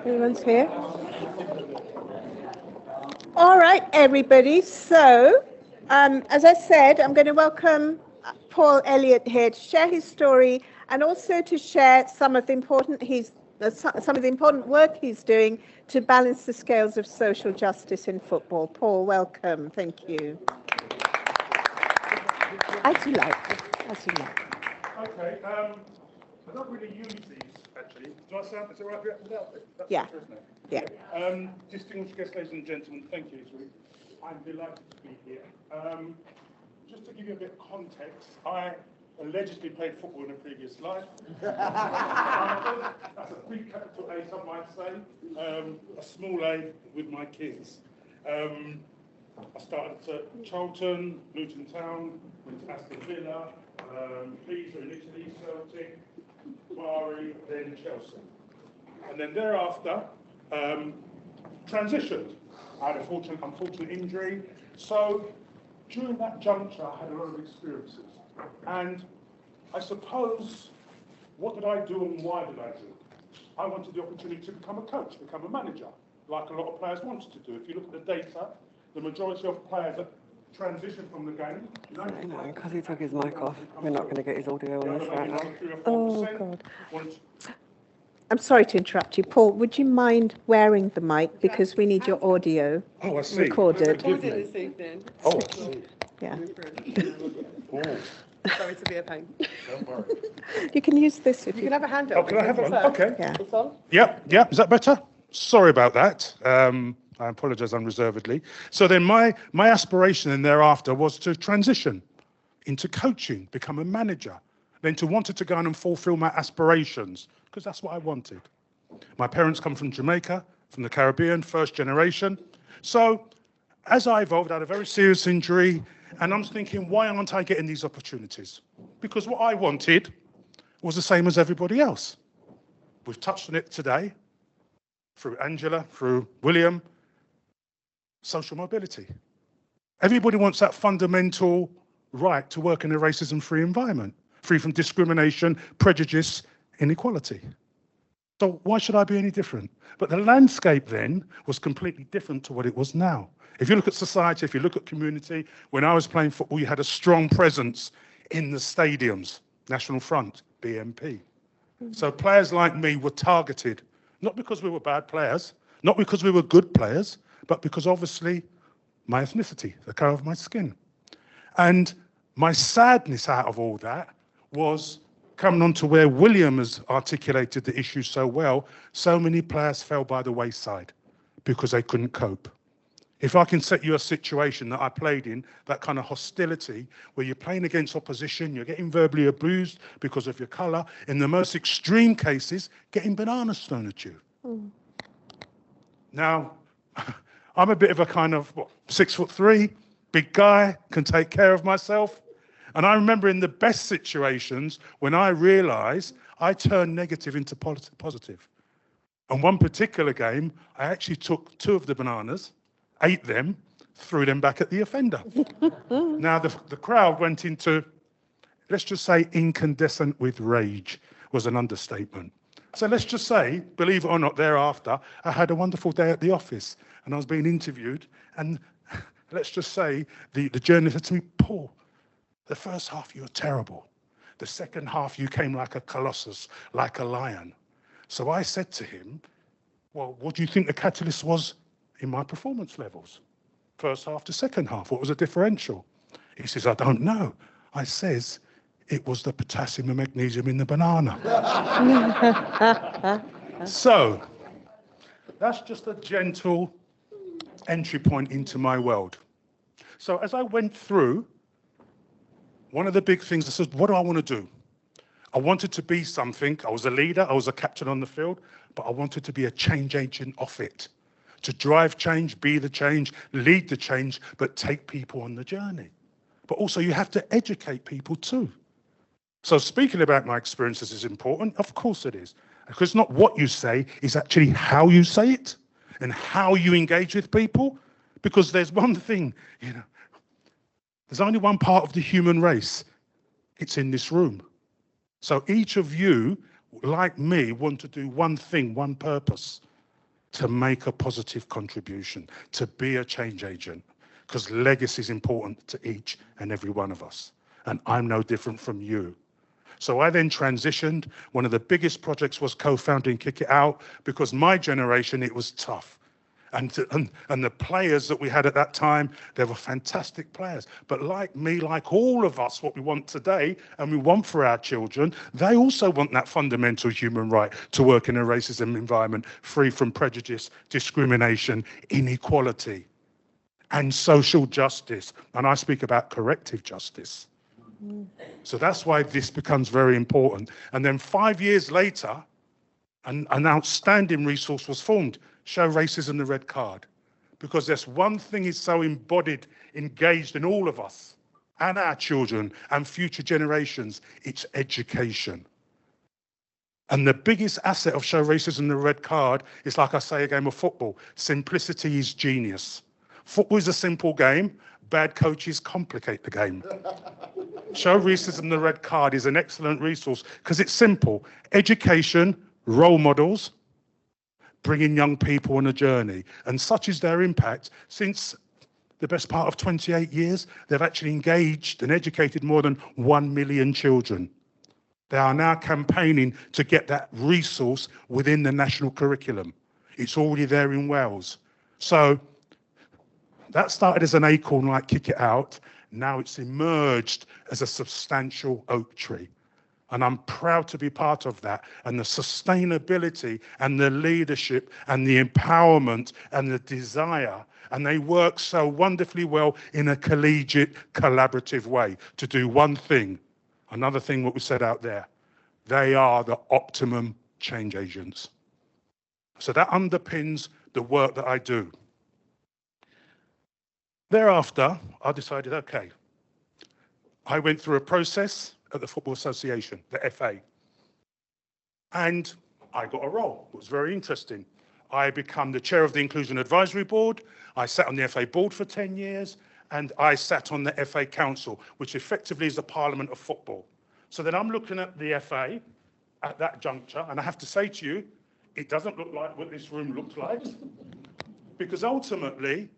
Everyone's here. All right, everybody. So, as I said, I'm going to welcome Paul Elliott here to share his story and also to share some of the important work he's doing to balance the scales of social justice in football. Paul, welcome. Thank you. As you like. As you like. Okay. I don't really use these, actually. Do I sound, is it right without it? That's Yeah. Isn't it? Yeah. Distinguished guests, ladies and gentlemen, thank you. I'm delighted to be here. Just to give you a bit of context, I allegedly played football in a previous life. That's a big capital A, some might say. A small A with my kids. I started at Charlton, Luton Town, went to Aston Villa, Pisa in Italy, Celtic, Bari, then Chelsea. And then thereafter, transitioned. I had an unfortunate injury. So during that juncture, I had a lot of experiences. And I suppose, what did I do and why did I do? I wanted the opportunity to become a coach, become a manager, like a lot of players wanted to do. If you look at the data, the majority of players that transition from the game. No, because he took his mic off. We're not going to get his audio on this right now. Oh, God. I'm sorry to interrupt you. Paul, would you mind wearing the mic because we need your audio recorded. This evening. Oh, Yeah. Sorry to be a pain. Don't worry. You can use this if You can have a handle. Oh, can I have one? Okay. Yeah. It's on? Yep. Is that better? Sorry about that. I apologise unreservedly. So then my aspiration then thereafter was to transition into coaching, become a manager, then to wanted to go on and fulfil my aspirations, because that's what I wanted. My parents come from Jamaica, from the Caribbean, first generation. So as I evolved, I had a very serious injury, and I'm thinking, why aren't I getting these opportunities? Because what I wanted was the same as everybody else. We've touched on it today, through Angela, through William, social mobility. Everybody wants that fundamental right to work in a racism-free environment, free from discrimination, prejudice, inequality. So why should I be any different? But the landscape then was completely different to what it was now. If you look at society, if you look at community, when I was playing football, you had a strong presence in the stadiums, National Front, BNP. So players like me were targeted, not because we were bad players, not because we were good players, but because obviously my ethnicity, the colour of my skin. And my sadness out of all that was coming on to where William has articulated the issue so well, so many players fell by the wayside because they couldn't cope. If I can set you a situation that I played in, that kind of hostility, where you're playing against opposition, you're getting verbally abused because of your colour, in the most extreme cases, getting bananas thrown at you. Now, I'm a bit of a kind of, 6'3", big guy, can take care of myself. And I remember in the best situations when I realised I turned negative into positive. On one particular game, I actually took 2 of the bananas, ate them, threw them back at the offender. Now, the crowd went into, let's just say, incandescent with rage was an understatement. So let's just say, believe it or not, thereafter, I had a wonderful day at the office and I was being interviewed, and let's just say the journalist said to me, Paul, the first half you were terrible. The second half you came like a colossus, like a lion. So I said to him, well, what do you think the catalyst was in my performance levels? First half to second half, what was the differential? He says, I don't know. I says, it was the potassium and magnesium in the banana. So that's just a gentle entry point into my world. So as I went through, one of the big things, I said, what do I want to do? I wanted to be something. I was a leader, I was a captain on the field, but I wanted to be a change agent of it. To drive change, be the change, lead the change, but take people on the journey. But also you have to educate people too. So speaking about my experiences is important. Of course it is. Because not what you say, is actually how you say it and how you engage with people. Because there's one thing, there's only one part of the human race. It's in this room. So each of you, like me, want to do one thing, one purpose. to make a positive contribution, to be a change agent, because legacy is important to each and every one of us. And I'm no different from you. So I then transitioned. One of the biggest projects was co-founding Kick It Out, because my generation, it was tough. And the players that we had at that time, they were fantastic players. But like me, like all of us, what we want today and we want for our children, they also want that fundamental human right to work in a racism environment free from prejudice, discrimination, inequality, and social justice. And I speak about corrective justice. So that's why this becomes very important. And then 5 years later, an outstanding resource was formed, Show Racism the Red Card, because there's one thing is so embodied, engaged in all of us and our children and future generations, it's education. And the biggest asset of Show Racism the Red Card is, like I say, a game of football. Simplicity is genius. Football is a simple game. Bad coaches complicate the game. Show Racism the Red Card is an excellent resource because it's simple. Education, role models, bringing young people on a journey. And such is their impact. Since the best part of 28 years, they've actually engaged and educated more than 1 million children. They are now campaigning to get that resource within the national curriculum. It's already there in Wales. So that started as an acorn like Kick It Out. Now it's emerged as a substantial oak tree. And I'm proud to be part of that. And the sustainability and the leadership and the empowerment and the desire. And they work so wonderfully well in a collegiate, collaborative way to do one thing. Another thing what we said out there. They are the optimum change agents. So that underpins the work that I do. Thereafter, I decided, okay, I went through a process at the Football Association, the FA. And I got a role. It was very interesting. I became the chair of the Inclusion Advisory Board. I sat on the FA board for 10 years, and I sat on the FA Council, which effectively is the Parliament of Football. So then I'm looking at the FA at that juncture, and I have to say to you, it doesn't look like what this room looked like, because ultimately,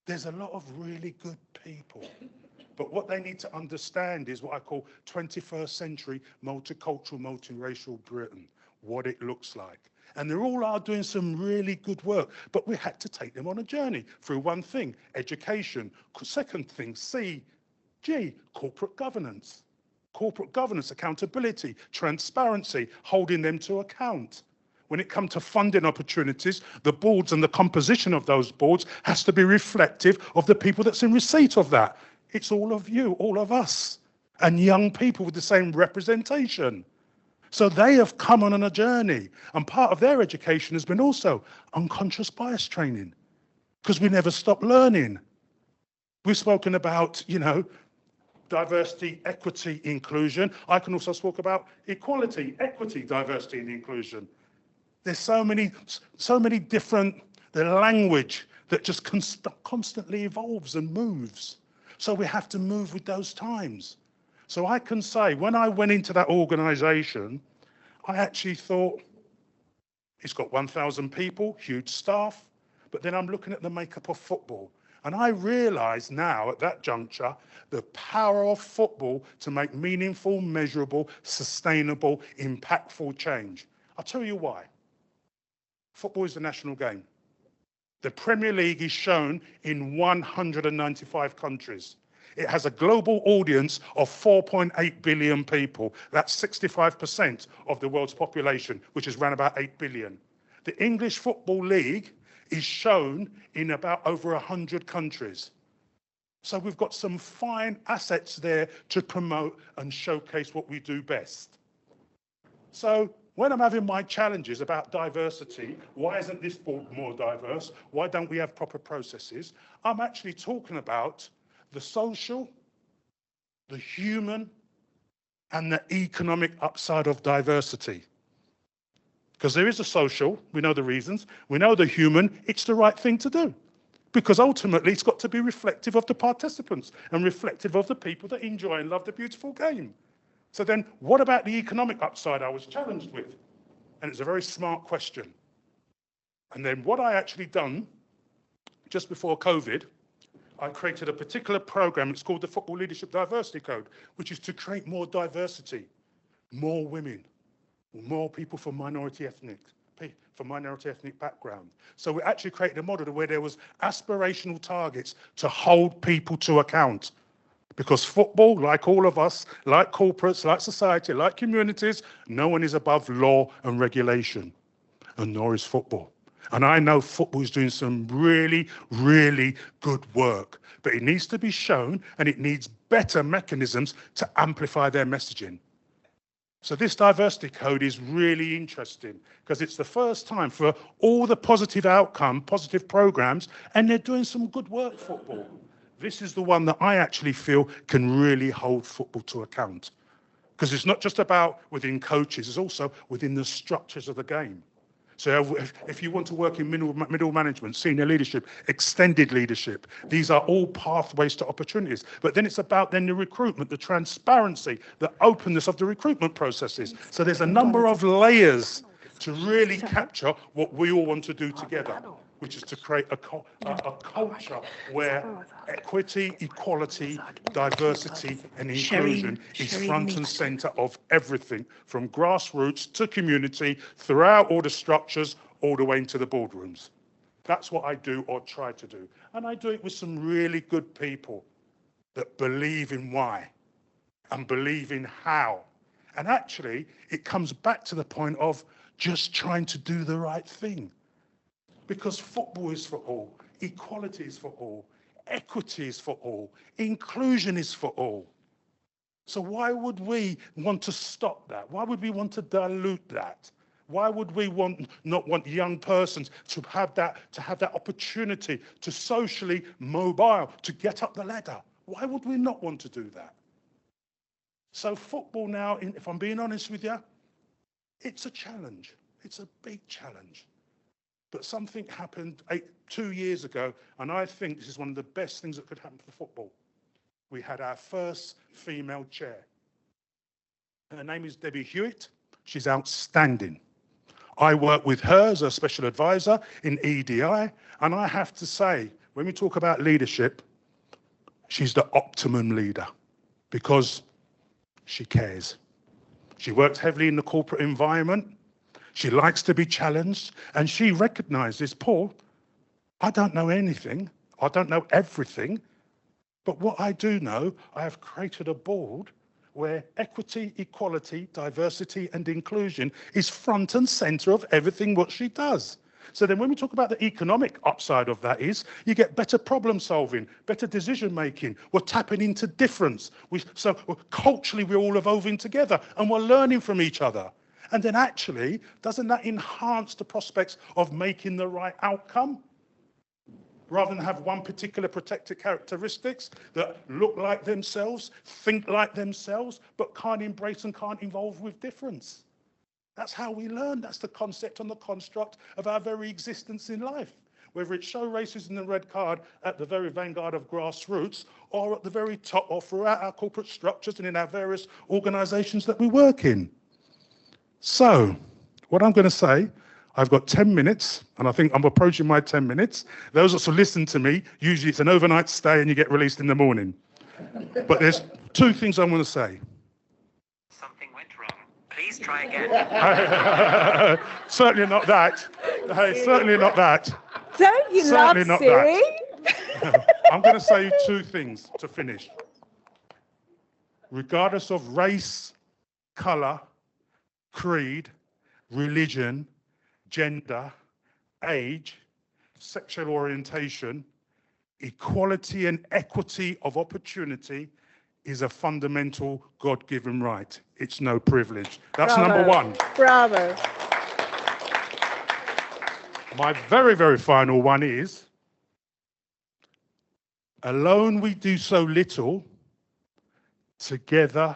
there's a lot of really good people. But what they need to understand is what I call 21st century multicultural, multiracial Britain, what it looks like. And they all are doing some really good work, but we had to take them on a journey through one thing, education. Second thing, corporate governance. Corporate governance, accountability, transparency, holding them to account. When it comes to funding opportunities, the boards and the composition of those boards has to be reflective of the people that's in receipt of that. It's all of you, all of us, and young people with the same representation. So they have come on a journey, and part of their education has been also unconscious bias training, because we never stop learning. We've spoken about, diversity, equity, inclusion. I can also talk about equality, equity, diversity, and inclusion. There's so many different, the language that just constantly evolves and moves. So we have to move with those times. So I can say, when I went into that organization, I actually thought, it's got 1,000 people, huge staff, but then I'm looking at the makeup of football. And I realize now at that juncture, the power of football to make meaningful, measurable, sustainable, impactful change. I'll tell you why. Football is the national game. The Premier League is shown in 195 countries. It has a global audience of 4.8 billion people. That's 65% of the world's population, which is around about 8 billion. The English Football League is shown in about over 100 countries. So we've got some fine assets there to promote and showcase what we do best. So when I'm having my challenges about diversity, why isn't this board more diverse? Why don't we have proper processes? I'm actually talking about the social, the human, and the economic upside of diversity. Because there is a social, we know the reasons, we know the human, it's the right thing to do. Because ultimately it's got to be reflective of the participants and reflective of the people that enjoy and love the beautiful game. So then what about the economic upside I was challenged with? And it's a very smart question. And then what I actually done just before COVID, I created a particular program. It's called the Football Leadership Diversity Code, which is to create more diversity, more women, more people from minority ethnic background. So we actually created a model where there was aspirational targets to hold people to account. Because football, like all of us, like corporates, like society, like communities, no one is above law and regulation, and nor is football. And I know football is doing some really, really good work, but it needs to be shown and it needs better mechanisms to amplify their messaging. So this diversity code is really interesting because it's the first time for all the positive programs, and they're doing some good work, football. This is the one that I actually feel can really hold football to account. Because it's not just about within coaches, it's also within the structures of the game. So if you want to work in middle management, senior leadership, extended leadership, these are all pathways to opportunities. But then it's about then the recruitment, the transparency, the openness of the recruitment processes. So there's a number of layers to really capture what we all want to do together, which is to create a culture where equity, equality, diversity and inclusion is front and centre of everything, from grassroots to community, throughout all the structures, all the way into the boardrooms. That's what I do or try to do. And I do it with some really good people that believe in why and believe in how. And actually, it comes back to the point of just trying to do the right thing. Because football is for all, equality is for all, equity is for all, inclusion is for all. So why would we want to stop that? Why would we want to dilute that? Why would we not want young persons to have that opportunity to socially mobile, to get up the ladder? Why would we not want to do that? So football now, if I'm being honest with you, it's a challenge. It's a big challenge. But something happened 2 years ago, and I think this is one of the best things that could happen for football. We had our first female chair. Her name is Debbie Hewitt. She's outstanding. I work with her as a special advisor in EDI, and I have to say, when we talk about leadership, she's the optimum leader because she cares. She works heavily in the corporate environment. She likes to be challenged, and she recognizes, Paul, I don't know anything. I don't know everything. But what I do know, I have created a board where equity, equality, diversity, and inclusion is front and center of everything what she does. So then when we talk about the economic upside of that is you get better problem solving, better decision making. We're tapping into difference. So culturally, we're all evolving together and we're learning from each other. And then actually, doesn't that enhance the prospects of making the right outcome? Rather than have one particular protected characteristics that look like themselves, think like themselves, but can't embrace and can't evolve with difference. That's how we learn. That's the concept and the construct of our very existence in life. Whether it's show races in the red card at the very vanguard of grassroots, or at the very top, or throughout our corporate structures and in our various organisations that we work in. So, what I'm going to say, I've got 10 minutes, and I think I'm approaching my 10 minutes. Those that listen to me, usually it's an overnight stay and you get released in the morning. But there's two things I want to say. Something went wrong. Please try again. Certainly not that. Certainly not that. Don't you Certainly love not Siri? I'm going to say two things to finish. Regardless of race, colour, creed, religion, gender, age, sexual orientation, equality and equity of opportunity is a fundamental God-given right. It's no privilege. That's Bravo. Number one. Bravo. My very, very final one is, alone we do so little, together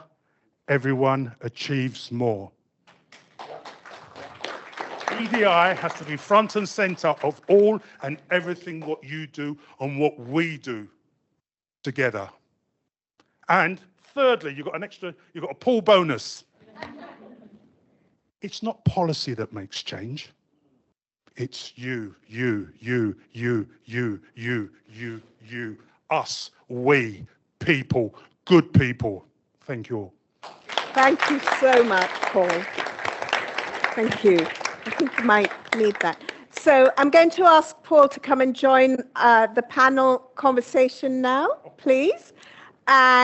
everyone achieves more. EDI has to be front and center of all and everything what you do and what we do together. And thirdly, you've got a Paul bonus. It's not policy that makes change. It's you, us, we, people, good people. Thank you all. Thank you so much, Paul. Thank you. I think you might need that. So I'm going to ask Paul to come and join the panel conversation now, please. And